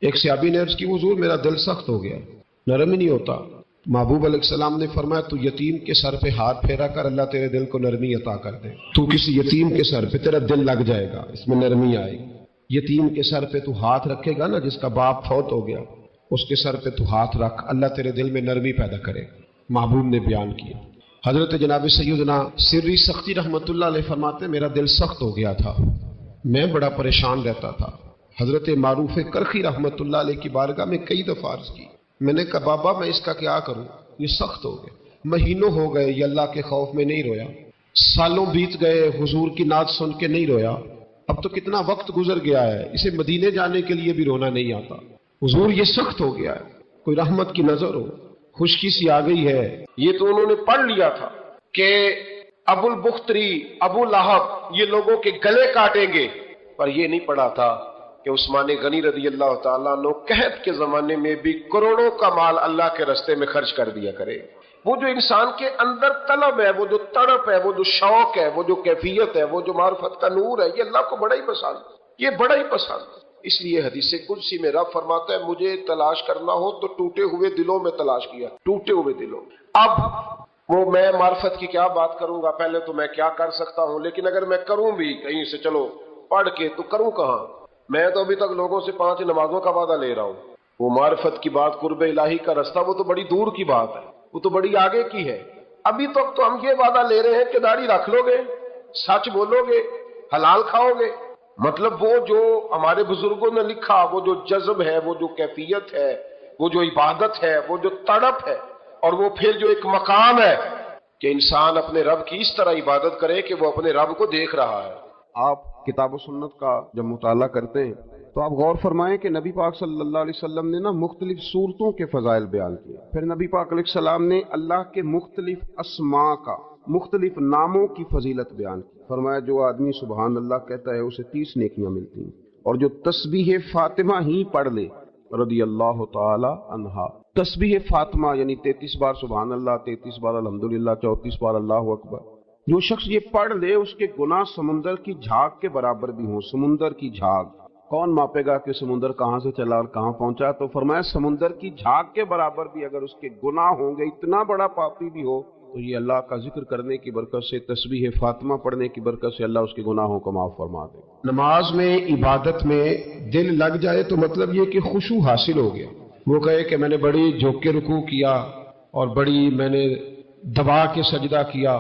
ایک صحابی نے عرض کی حضور میرا دل سخت ہو گیا، نرم ہی نہیں ہوتا۔ محبوب علیہ السلام نے فرمایا تو یتیم کے سر پہ ہاتھ پھیرا کر، اللہ تیرے دل کو نرمی عطا کر دے۔ تو کسی یتیم کے سر پہ تیرا دل لگ جائے گا، اس میں نرمی آئے گی۔ یتیم کے سر پہ تو ہاتھ رکھے گا نا، جس کا باپ فوت ہو گیا، اس کے سر پہ تو ہاتھ رکھ، اللہ تیرے دل میں نرمی پیدا کرے۔ محبوب نے بیان کیا۔ حضرت جناب سیدنا سری سختی رحمۃ اللہ علیہ فرماتے میرا دل سخت ہو گیا تھا، میں بڑا پریشان رہتا تھا۔ حضرت معروف کرخی رحمۃ اللہ علیہ کی بارگاہ میں کئی دفعہ عرض کی، میں نے کہا بابا میں اس کا کیا کروں، یہ سخت ہو گئے، مہینوں ہو گئے یہ اللہ کے خوف میں نہیں رویا، سالوں بیت گئے حضور کی نعت سن کے نہیں رویا، اب تو کتنا وقت گزر گیا ہے، اسے مدینے جانے کے لیے بھی رونا نہیں آتا، حضور یہ سخت ہو گیا ہے، کوئی رحمت کی نظر ہو، خشکی سی آ گئی ہے۔ یہ تو انہوں نے پڑھ لیا تھا کہ ابو البختری، ابو لہب یہ لوگوں کے گلے کاٹیں گے، پر یہ نہیں پڑھا تھا کہ عثمان غنی رضی اللہ تعالیٰ عنہ قحط کے زمانے میں بھی کروڑوں کا مال اللہ کے راستے میں خرچ کر دیا کرے۔ وہ جو انسان کے اندر طلب ہے، وہ جو تڑپ ہے، وہ جو شوق ہے، وہ جو کیفیت ہے، وہ جو معرفت کا نور ہے، یہ اللہ کو بڑا ہی پسند، یہ بڑا ہی پسند۔ اس لیے حدیث قدسی میں رب فرماتا ہے مجھے تلاش کرنا ہو تو ٹوٹے ہوئے دلوں میں تلاش کیا، ٹوٹے ہوئے دلوں۔ اب وہ میں معرفت کی کیا بات کروں گا، پہلے تو میں کیا کر سکتا ہوں، لیکن اگر میں کروں بھی کہیں سے چلو پڑھ کے تو کروں کہاں؟ میں تو ابھی تک لوگوں سے 5 نمازوں کا وعدہ لے رہا ہوں، وہ معرفت کی بات، قرب الہی کا راستہ، وہ تو بڑی دور کی بات ہے، وہ تو بڑی آگے کی ہے۔ ابھی تک تو ہم یہ وعدہ لے رہے ہیں کہ داڑھی رکھ لو گے، سچ بولو گے، حلال کھاؤ گے، مطلب وہ جو ہمارے بزرگوں نے لکھا، وہ جو جذب ہے، وہ جو کیفیت ہے، وہ جو عبادت ہے، وہ جو تڑپ ہے، اور وہ پھر جو ایک مقام ہے کہ انسان اپنے رب کی اس طرح عبادت کرے کہ وہ اپنے رب کو دیکھ رہا ہے۔ آپ کتاب و سنت کا جب مطالعہ کرتے ہیں تو آپ غور فرمائیں کہ نبی پاک صلی اللہ علیہ وسلم نے مختلف صورتوں کے فضائل بیان کیے، پھر نبی پاک علیہ السلام نے اللہ کے مختلف اسماء کا، مختلف ناموں کی فضیلت بیان کی۔ فرمایا جو آدمی سبحان اللہ کہتا ہے اسے 30 نیکیاں ملتی ہیں، اور جو تسبیح فاطمہ ہی پڑھ لے رضی اللہ تعالی عنہا، تسبیح فاطمہ یعنی 33 بار سبحان اللہ، 33 بار الحمدللہ، 34 بار اللہ اکبر، جو شخص یہ پڑھ لے اس کے گناہ سمندر کی جھاگ کے برابر بھی ہوں۔ سمندر کی جھاگ کون ماپے گا کہ سمندر کہاں سے چلا اور کہاں پہنچا؟ تو فرمایا سمندر کی جھاگ کے برابر بھی اگر اس کے گناہ ہوں گے، اتنا بڑا پاپی بھی ہو، تو یہ اللہ کا ذکر کرنے کی برکت سے، تسبیح فاطمہ پڑھنے کی برکت سے اللہ اس کے گناہوں کو معاف فرما دے۔ نماز میں، عبادت میں دل لگ جائے تو مطلب یہ کہ خشوع حاصل ہو گیا۔ وہ کہے کہ میں نے بڑی جھک کے رکوع کیا اور بڑی میں نے دبا کے سجدہ کیا،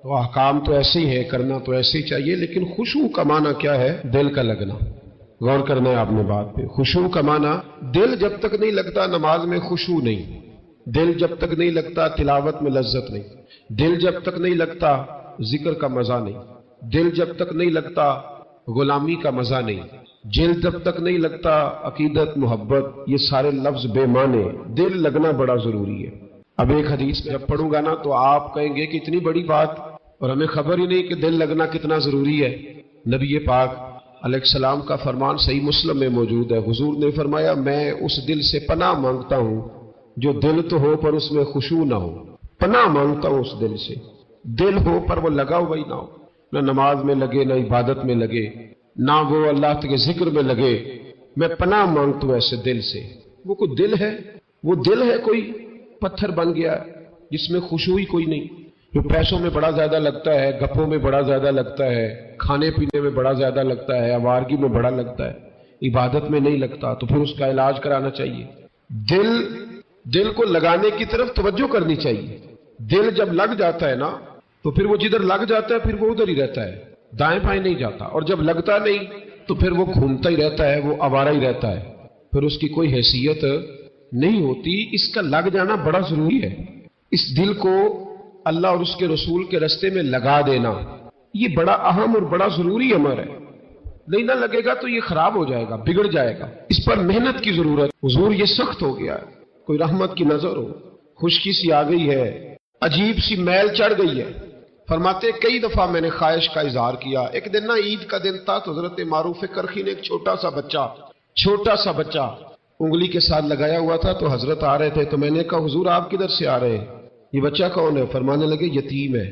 تو احکام تو ایسے ہی ہے، کرنا تو ایسے ہی چاہیے، لیکن خشوع کا معنی کیا ہے؟ دل کا لگنا۔ غور کرنا ہے آپ نے بات پہ۔ خشوع کا معنی دل جب تک نہیں لگتا نماز میں خشوع نہیں، دل جب تک نہیں لگتا تلاوت میں لذت نہیں، دل جب تک نہیں لگتا ذکر کا مزہ نہیں، دل جب تک نہیں لگتا غلامی کا مزہ نہیں، دل جب تک نہیں لگتا عقیدت، محبت، یہ سارے لفظ بے معنی۔ دل لگنا بڑا ضروری ہے۔ اب ایک حدیث جب پڑھوں گا نا تو آپ کہیں گے کہ اتنی بڑی بات اور ہمیں خبر ہی نہیں کہ دل لگنا کتنا ضروری ہے۔ نبی پاک علیہ السلام کا فرمان صحیح مسلم میں موجود ہے، حضور نے فرمایا میں اس دل سے پناہ مانگتا ہوں جو دل تو ہو پر اس میں خشوع نہ ہو، پناہ مانگتا ہوں اس دل سے، دل ہو پر وہ لگا ہوا ہی نہ ہو، نہ نماز میں لگے، نہ عبادت میں لگے، نہ وہ اللہ کے ذکر میں لگے، میں پناہ مانگتا ہوں ایسے دل سے۔ وہ کوئی دل ہے، وہ دل ہے کوئی پتھر بن گیا جس میں خشوع ہی کوئی نہیں، جو پیسوں میں بڑا زیادہ لگتا ہے، گپوں میں بڑا زیادہ لگتا ہے، کھانے پینے میں بڑا زیادہ لگتا ہے، آوارگی میں بڑا لگتا ہے، عبادت میں نہیں لگتا، تو پھر اس کا علاج کرانا چاہیے۔ دل کو لگانے کی طرف توجہ کرنی چاہیے۔ دل جب لگ جاتا ہے نا تو پھر وہ جدھر لگ جاتا ہے پھر وہ ادھر ہی رہتا ہے، دائیں بائیں نہیں جاتا، اور جب لگتا نہیں تو پھر وہ گھومتا ہی رہتا ہے، وہ آوارہ ہی رہتا ہے، پھر اس کی کوئی حیثیت نہیں ہوتی۔ اس کا لگ جانا بڑا ضروری ہے۔ اس دل کو اللہ اور اس کے رسول کے راستے میں لگا دینا یہ بڑا اہم اور بڑا ضروری امر ہے۔ نہیں نہ لگے گا تو یہ خراب ہو جائے گا، بگڑ جائے گا، اس پر محنت کی ضرورت۔ حضور یہ سخت ہو گیا ہے، کوئی رحمت کی نظر ہو، خشکی سی آ گئی ہے، عجیب سی میل چڑھ گئی ہے۔ فرماتے کئی دفعہ میں نے خواہش کا اظہار کیا۔ ایک دن نا عید کا دن تھا تو حضرت معروف کرخی نے ایک چھوٹا سا بچہ انگلی کے ساتھ لگایا ہوا تھا، تو حضرت آ رہے تھے، تو میں نے کہا حضور آپ کدھر سے آ رہے ہیں؟ یہ بچہ کون ہے؟ فرمانے لگے یتیم ہے۔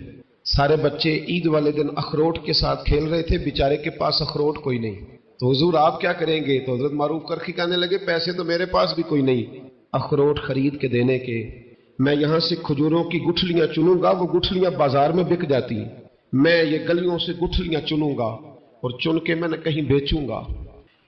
سارے بچے عید والے دن اخروٹ کے ساتھ کھیل رہے تھے، بیچارے کے پاس اخروٹ کوئی نہیں، تو حضور آپ کیا کریں گے؟ تو حضرت معروف کرخی کہنے لگے پیسے تو میرے پاس بھی کوئی نہیں اخروٹ خرید کے دینے کے، میں یہاں سے کھجوروں کی گٹھلیاں چنوں گا، وہ گٹھلیاں بازار میں بک جاتی ہیں، میں یہ گلیوں سے گٹھلیاں چنوں گا اور چن کے میں کہیں بیچوں گا،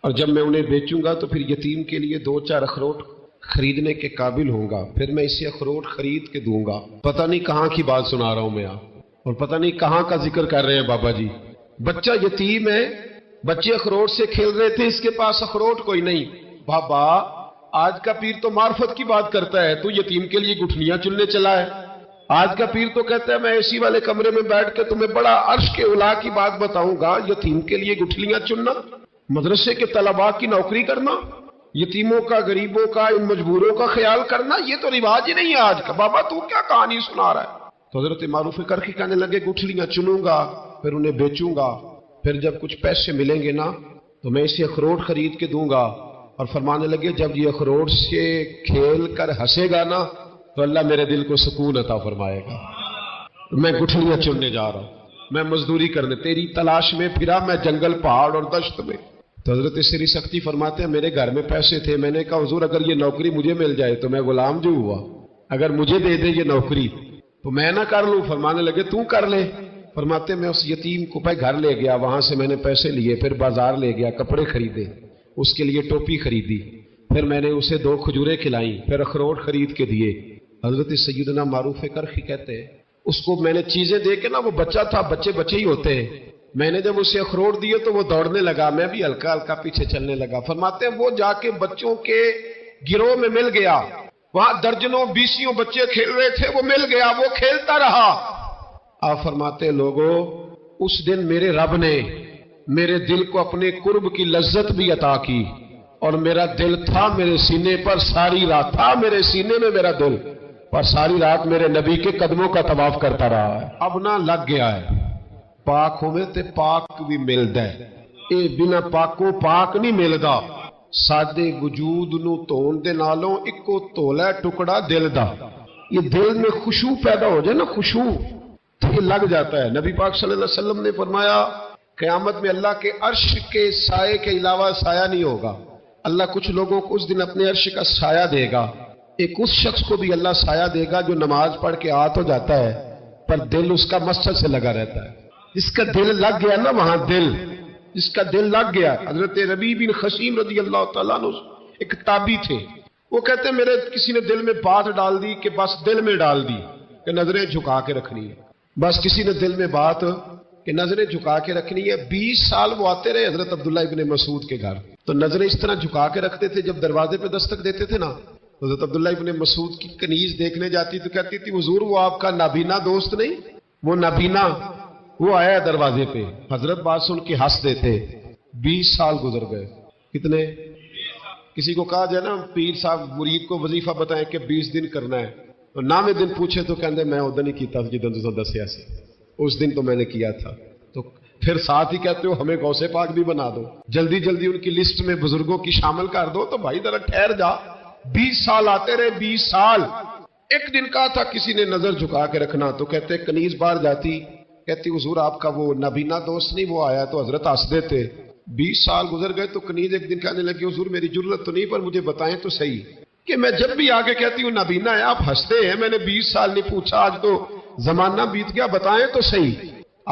اور جب میں انہیں بیچوں گا تو پھر یتیم کے لیے 2-4 اخروٹ خریدنے کے قابل ہوں گا، پھر میں اسے اخروٹ خرید کے دوں گا۔ پتہ نہیں کہاں کی بات سنا رہا ہوں میں آپ، اور پتہ نہیں کہاں کا ذکر کر رہے ہیں بابا جی۔ بچہ یتیم ہے، بچے اخروٹ سے کھیل رہے تھے، اس کے پاس اخروٹ کوئی نہیں۔ بابا آج کا پیر تو معرفت کی بات کرتا ہے، تو یتیم کے لیے گٹھلیاں چننے چلا ہے۔ آج کا پیر تو کہتا ہے میں اے سی والے کمرے میں بیٹھ کے تمہیں بڑا عرش کے اعلیٰ کی بات بتاؤں گا، یتیم کے لیے گٹھلیاں چننا، مدرسے کے طلباء کی نوکری کرنا، یتیموں کا، غریبوں کا، ان مجبوروں کا خیال کرنا، یہ تو رواج ہی نہیں ہے آج کا۔ بابا تو کیا کہانی سنا رہا ہے؟ تو حضرت معروف کرخی کہنے لگے گٹھلیاں چنوں گا، پھر انہیں بیچوں گا، پھر جب کچھ پیسے ملیں گے نا تو میں اسے اخروٹ خرید کے دوں گا، اور فرمانے لگے جب یہ اخروٹ سے کھیل کر ہنسے گا نا تو اللہ میرے دل کو سکون عطا فرمائے گا۔ میں گٹھلیاں چننے جا رہا ہوں، میں مزدوری کرنے، تیری تلاش میں پھرا میں جنگل، پہاڑ اور دشت میں۔ تو حضرت سری سختی فرماتے ہیں میرے گھر میں پیسے تھے، میں نے کہا حضور اگر یہ نوکری مجھے مل جائے تو میں غلام جو ہوا، اگر مجھے دے دے یہ نوکری تو میں نہ کر لوں؟ فرمانے لگے تو کر لے۔ فرماتے میں اس یتیم کو پہ گھر لے گیا، وہاں سے میں نے پیسے لیے، پھر بازار لے گیا، کپڑے خریدے، اس کے لیے ٹوپی خریدی، پھر میں نے اسے 2 کھجوریں کھلائیں، پھر اخروٹ خرید کے دیے۔ حضرت سیدنا معروف کرخی کہتے ہیں اس کو میں نے چیزیں دے کے نا، وہ بچہ تھا، بچے بچے ہی ہوتے ہیں، میں نے جب اسے اخروٹ دیے تو وہ دوڑنے لگا، میں بھی ہلکا ہلکا پیچھے چلنے لگا۔ فرماتے ہیں وہ جا کے بچوں کے گروہ میں مل گیا، وہاں درجنوں بیسیوں بچے کھیل رہے تھے، وہ مل گیا، وہ کھیلتا رہا۔ آپ فرماتے ہیں لوگوں اس دن میرے رب نے میرے دل کو اپنے قرب کی لذت بھی عطا کی، اور میرا دل تھا میرے سینے پر ساری رات، تھا میرے سینے میں میرا دل، پر ساری رات میرے نبی کے قدموں کا طواف کرتا رہا ہے۔ اب نہ لگ گیا ہے، پاک ہوئے تے پاک بھی ملدا ہے، اے بنا پاکوں پاک نہیں ملدا۔ سادے وجود نو تون دے نالوں اکو تولا ٹکڑا دل دا، یہ دل میں خشوع پیدا ہو جائے نا، خشوع تو یہ لگ جاتا ہے۔ نبی پاک صلی اللہ علیہ وسلم نے فرمایا قیامت میں اللہ کے عرش کے سائے کے علاوہ سایہ نہیں ہوگا، اللہ کچھ لوگوں کو اس دن اپنے عرش کا سایہ دے گا، ایک اس شخص کو بھی اللہ سایہ دے گا جو نماز پڑھ کے آ تو جاتا ہے پر دل اس کا مسجد سے لگا رہتا ہے۔ جس کا دل لگ گیا نا وہاں دل، جس کا دل لگ گیا۔ حضرت ربیع بن خثیم رضی اللہ تعالیٰ عنہ ایک تابعی تھے، وہ کہتے ہیں میرے کسی نے دل میں بات ڈال دی کہ بس دل میں ڈال دی کہ نظریں جھکا کے رکھنی ہے، بس کسی نے دل میں بات کہ نظریں جھکا کے رکھنی ہے۔ 20 سال وہ آتے رہے حضرت عبداللہ ابن مسعود کے گھر، تو نظریں اس طرح جھکا کے رکھتے تھے، جب دروازے پہ دستک دیتے تھے نا حضرت عبداللہ ابن مسعود کی کنیز دیکھنے جاتی تو کہتی تھی حضور وہ آپ کا نابینا دوست نہیں، وہ نابینا وہ آیا ہے دروازے پہ۔ حضرت بات سن کے ہنس دیتے۔ 20 سال گزر گئے، کتنے؟ کسی کو کہا جائے نا پیر صاحب مرید کو وظیفہ بتائیں کہ 20 دن کرنا ہے، تو نام دن پوچھے تو کہندے میں ادھر نہیں کیتا جدن تساں دسیا سی، اس دن تو میں نے کیا تھا۔ تو پھر ساتھ ہی کہتے ہو ہمیں غوث پاک بھی بنا دو، جلدی جلدی ان کی لسٹ میں بزرگوں کی شامل کر دو، تو بھائی ذرا ٹھہر جا۔ 20 سال آتے رہے، 20 سال۔ ایک دن کہا تھا کسی نے نظر جھکا کے رکھنا، تو کہتے کنیز باہر جاتی، کہتی حضور آپ کا وہ نابینا دوست نہیں وہ آیا، تو حضرت ہنس دیتے۔ 20 سال گزر گئے تو کنیز ایک دن کہنے لگی حضور میری جرت تو نہیں پر مجھے بتائیں تو صحیح کہ میں جب بھی آگے کہتی ہوں نابینا ہے آپ ہنستے ہیں، میں نے 20 سال نہیں پوچھا، آج تو زمانہ بیت گیا، بتائیں تو صحیح۔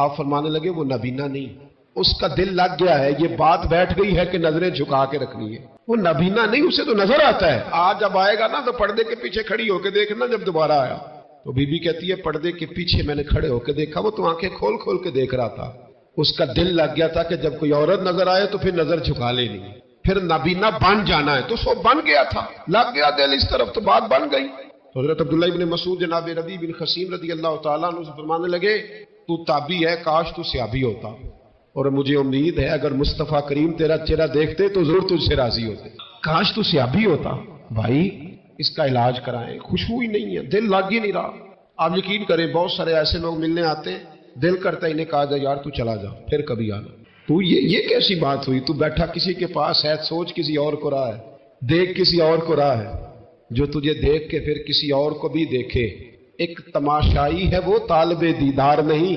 آپ فرمانے لگے وہ نابینا نہیں، اس کا دل لگ گیا ہے، یہ بات بیٹھ گئی ہے کہ نظریں جھکا کے رکھنی ہے۔ وہ نابینا نہیں، اسے تو نظر آتا ہے، آج جب آئے گا نا تو پردے کے پیچھے کھڑی ہو کے دیکھنا جب دوبارہ آیا تو بی بی کہتی ہے پردے کے پیچھے میں نے کھڑے ہو کے دیکھا، وہ تو آنکھیں کھول کھول کے دیکھ رہا تھا، اس کا دل لگ گیا تھا کہ جب کوئی عورت نظر آئے تو پھر نظر جھکا لینی، پھر نابینا بن جانا ہے، تو سو بن گیا تھا، لگ گیا دل اس طرف، تو بات بن گئی۔ تو حضرت عبداللہ ابن مسعود جناب ربیع بن خثیم رضی اللہ تعالیٰ عنہ سے فرمانے لگے تو تابعی ہے، کاش تو صحابی ہوتا، اور مجھے امید ہے اگر مصطفیٰ کریم تیرا چہرہ دیکھتے تو ضرور تجھ سے راضی ہوتے، کاش تو صحابی ہوتا۔ بھائی اس کا علاج کرائیں، خوشبو ہی نہیں ہے، دل لگ ہی نہیں رہا۔ آپ یقین کریں بہت سارے ایسے لوگ ملنے آتے ہیں، دل کرتا ہی انہیں کہا جائے یار تو چلا جا، پھر کبھی آنا۔ تو یہ کیسی بات ہوئی؟ تو بیٹھا کسی کے پاس ہے، سوچ کسی اور کو رہا ہے، دیکھ کسی اور کو رہا ہے، جو تجھے دیکھ کے پھر کسی اور کو بھی دیکھے۔ ایک تماشائی ہے وہ طالب دیدار نہیں،